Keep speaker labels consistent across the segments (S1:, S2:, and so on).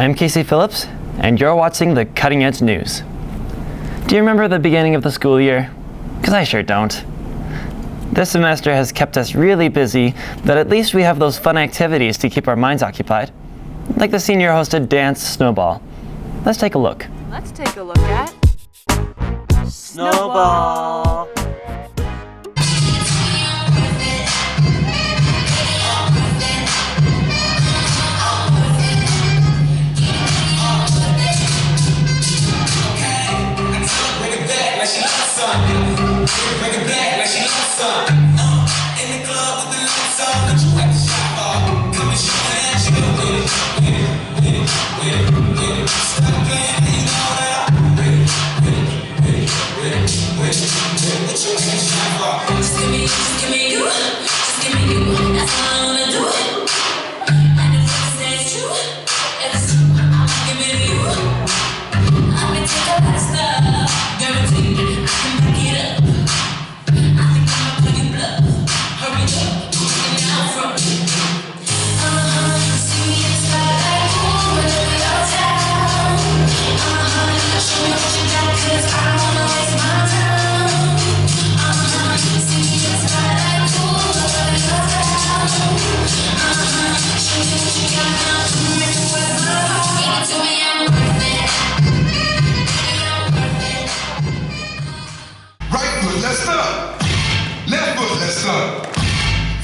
S1: I'm Casey Phillips, and you're watching the Cutting Edge News. Do you remember the beginning of the school year? Because I sure don't. This semester has kept us really busy, but at least we have those fun activities to keep our minds occupied, like the senior-hosted dance Snowball. Let's take a look.
S2: Let's take a look at
S1: Snowball!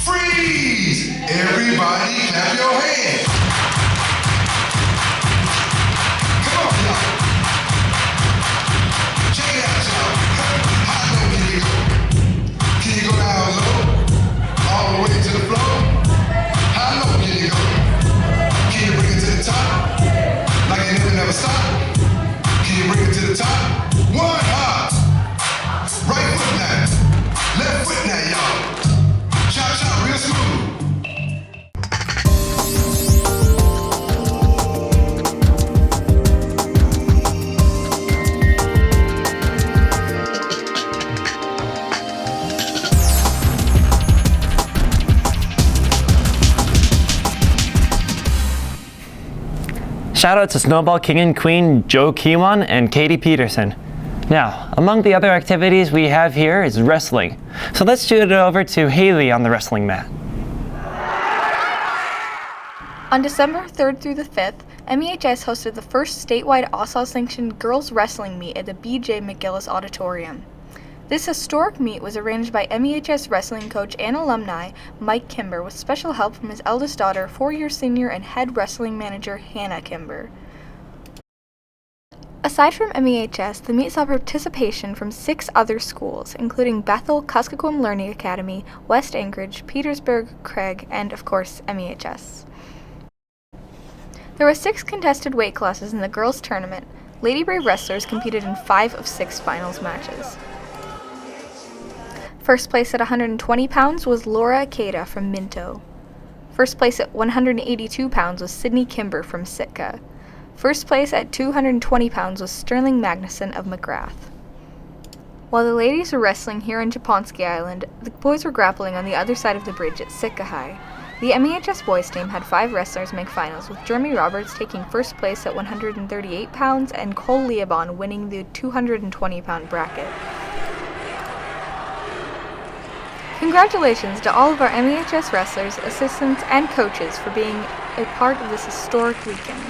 S3: Freeze! Everybody clap your hands. Come on, y'all. Check it out, y'all. How low can you go? Can you go down low? All the way to the floor? How low can you go? Can you bring it to the top? Like it never stop? Can you bring it to the top? One hop. Right foot now. Left foot now, y'all. Cha-cha, real smooth.
S1: Shout out to Snowball King and Queen Joe Kiwan and Katie Peterson. Now, among the other activities we have here is wrestling. So let's shoot it over to Haley on the wrestling mat.
S2: On December 3rd through the 5th, MEHS hosted the first statewide OSSAW-sanctioned girls wrestling meet at the B.J. McGillis Auditorium. This historic meet was arranged by MEHS wrestling coach and alumni Mike Kimber with special help from his eldest daughter, 4-year senior and head wrestling manager Hannah Kimber. Aside from MEHS, the meet saw participation from 6 other schools, including Bethel, Kuskokwim Learning Academy, West Anchorage, Petersburg, Craig, and of course, MEHS. There were 6 contested weight classes in the girls' tournament. Lady Brave wrestlers competed in 5 of 6 finals matches. First place at 120 pounds was Laura Akeda from Minto. First place at 182 pounds was Sydney Kimber from Sitka. First place at 220 pounds was Sterling Magnuson of McGrath. While the ladies were wrestling here on Japonski Island, the boys were grappling on the other side of the bridge at Sitka High. The MEHS boys team had 5 wrestlers make finals, with Jeremy Roberts taking first place at 138 pounds and Cole Liabon winning the 220-pound bracket. Congratulations to all of our MEHS wrestlers, assistants, and coaches for being a part of this historic weekend.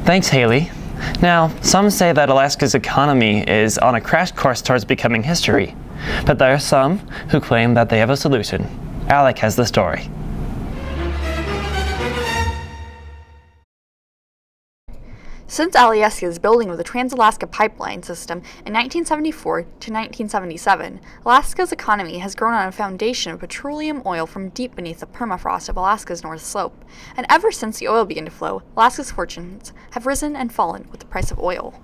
S1: Thanks, Haley. Now, some say that Alaska's economy is on a crash course towards becoming history, but there are some who claim that they have a solution. Alec has the story.
S4: Since Alaska's building of the Trans-Alaska Pipeline System in 1974 to 1977, Alaska's economy has grown on a foundation of petroleum oil from deep beneath the permafrost of Alaska's North Slope. And ever since the oil began to flow, Alaska's fortunes have risen and fallen with the price of oil.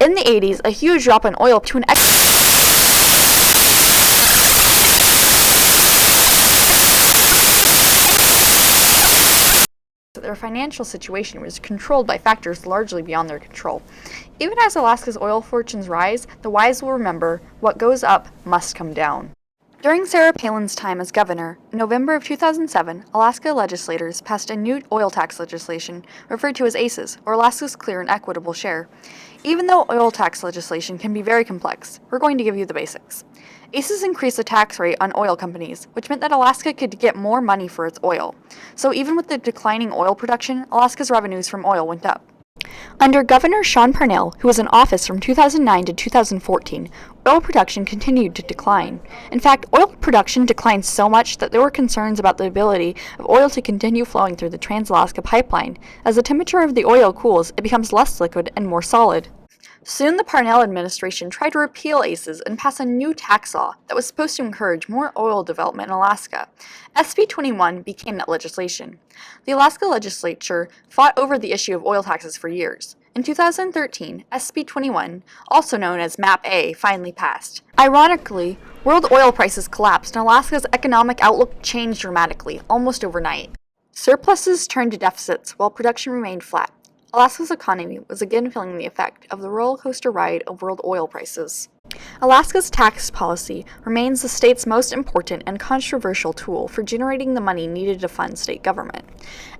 S4: In the 80s, a huge drop in oil to an their financial situation was controlled by factors largely beyond their control. Even as Alaska's oil fortunes rise, the wise will remember what goes up must come down. During Sarah Palin's time as governor, in November of 2007, Alaska legislators passed a new oil tax legislation referred to as ACES, or Alaska's Clear and Equitable Share. Even though oil tax legislation can be very complex, we're going to give you the basics. ACES increased the tax rate on oil companies, which meant that Alaska could get more money for its oil. So even with the declining oil production, Alaska's revenues from oil went up. Under Governor Sean Parnell, who was in office from 2009 to 2014, oil production continued to decline. In fact, oil production declined so much that there were concerns about the ability of oil to continue flowing through the Trans-Alaska Pipeline. As the temperature of the oil cools, it becomes less liquid and more solid. Soon the Parnell administration tried to repeal ACES and pass a new tax law that was supposed to encourage more oil development in Alaska. SB 21 became that legislation. The Alaska legislature fought over the issue of oil taxes for years. In 2013, SB 21, also known as MAP A, finally passed. Ironically, world oil prices collapsed and Alaska's economic outlook changed dramatically, almost overnight. Surpluses turned to deficits while production remained flat. Alaska's economy was again feeling the effect of the roller coaster ride of world oil prices. Alaska's tax policy remains the state's most important and controversial tool for generating the money needed to fund state government.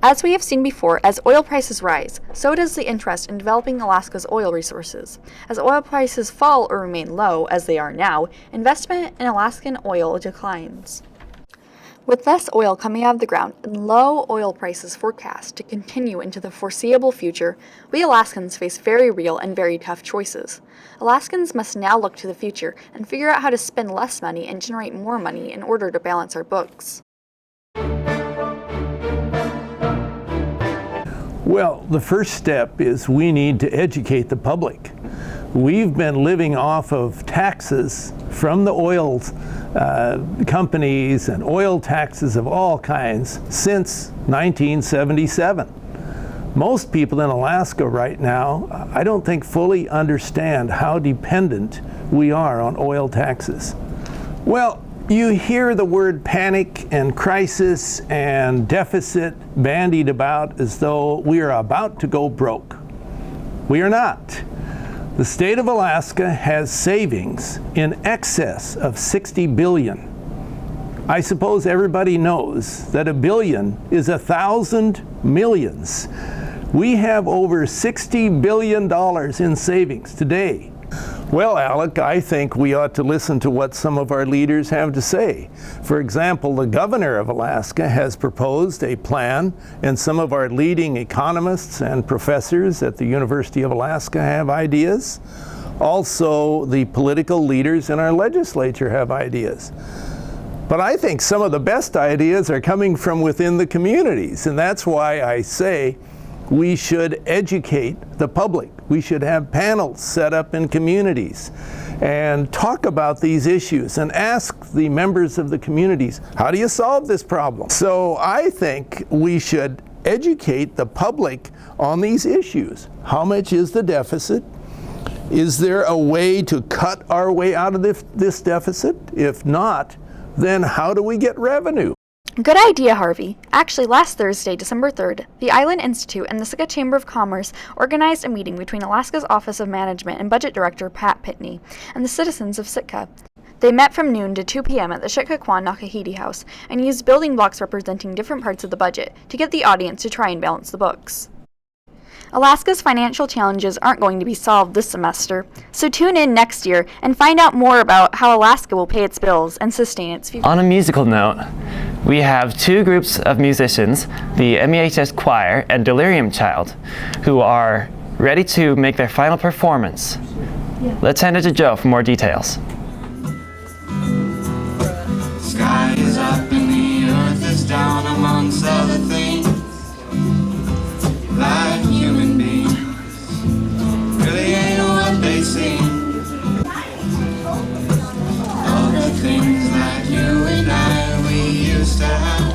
S4: As we have seen before, as oil prices rise, so does the interest in developing Alaska's oil resources. As oil prices fall or remain low, as they are now, investment in Alaskan oil declines. With less oil coming out of the ground and low oil prices forecast to continue into the foreseeable future, we Alaskans face very real and very tough choices. Alaskans must now look to the future and figure out how to spend less money and generate more money in order to balance our books.
S5: Well, the first step is we need to educate the public. We've been living off of taxes from the oil companies and oil taxes of all kinds since 1977. Most people in Alaska right now, I don't think fully understand how dependent we are on oil taxes. Well, you hear the word panic and crisis and deficit bandied about as though we are about to go broke. We are not. The state of Alaska has savings in excess of $60 billion. I suppose everybody knows that a billion is 1,000 millions. We have over $60 billion in savings today. Well, Alec, I think we ought to listen to what some of our leaders have to say. For example, the governor of Alaska has proposed a plan, and some of our leading economists and professors at the University of Alaska have ideas. Also, the political leaders in our legislature have ideas. But I think some of the best ideas are coming from within the communities, and that's why I say we should educate the public. We should have panels set up in communities and talk about these issues and ask the members of the communities, how do you solve this problem? So I think we should educate the public on these issues. How much is the deficit? Is there a way to cut our way out of this deficit? If not, then how do we get revenue?
S4: Good idea, Harvey. Actually, last Thursday, December 3rd, the Island Institute and the Sitka Chamber of Commerce organized a meeting between Alaska's Office of Management and Budget Director Pat Pitney and the citizens of Sitka. They met from noon to 2 p.m. at the Shitkaquan Nakahiti House and used building blocks representing different parts of the budget to get the audience to try and balance the books. Alaska's financial challenges aren't going to be solved this semester, so tune in next year and find out more about how Alaska will pay its bills and sustain its future.
S1: On a musical note, we have two groups of musicians, the MEHS Choir and Delirium Child, who are ready to make their final performance. Let's hand it to Joe for more details.
S6: Sky is up and the earth is down amongst other things. Like human beings. style.